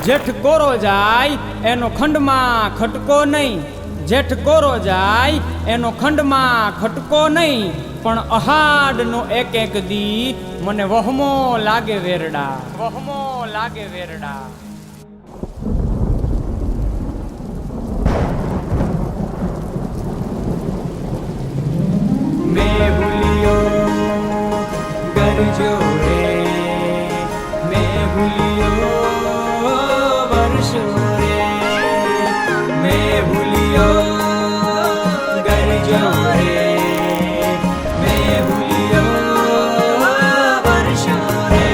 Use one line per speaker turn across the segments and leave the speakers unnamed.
જેઠ કોરો જાય એનો ખંડમાં ખટકો નહીં, જેઠ કોરો જાય એનો ખંડમાં ખટકો નહીં, પણ અહાડનો એક એક દી મને વહમો લાગે વેરડા, વહમો લાગે વેરડા. મેં ભૂલ્યો ગરજો રે, મેં ભૂલ્યો વર્ષો રે, મેં ભૂલ્યો ગરજો રે, મેં ભૂલ્યો વર્ષો રે.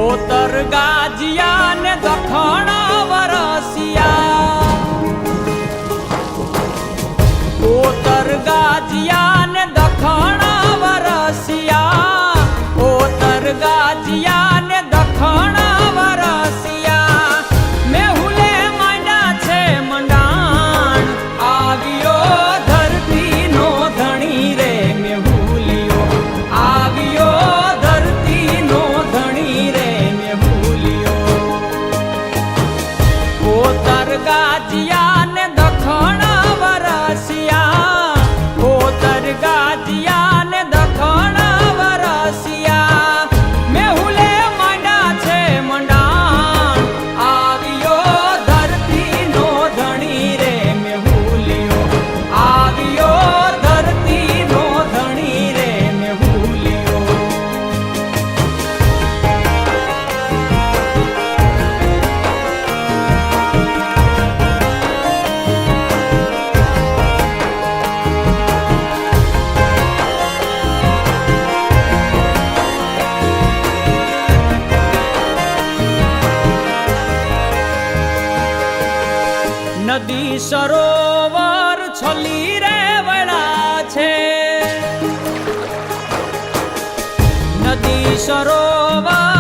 ઓતર ગાજિયા ને દખણ વરસિયા, ઓતર ગાજિયા ને દખણ વરસિયા, ઓતર ગાજિયા ને દખણ વરસિયા. મેહુલે માંડ્યા છે મંડાણ, આવ્યો ધરતી નો ધણી રે, મેહુલિયો આવ્યો ધરતી નો ધણી રે, મેહુલિયો. ઓતર ગાજિયા ને દખણ વરસિયા, ઓતર ગાજિયા ને દખણ વરસિયા. મેહુલે માંડ્યા છે મંડાણ, આવ્યો ધરતી નો ધણી રે, મેહુલિયો આવ્યો ધરતી નો ધણી રે, મેહુલિયો. નદી સરોવર છલી રે વળા છે, નદી સરોવર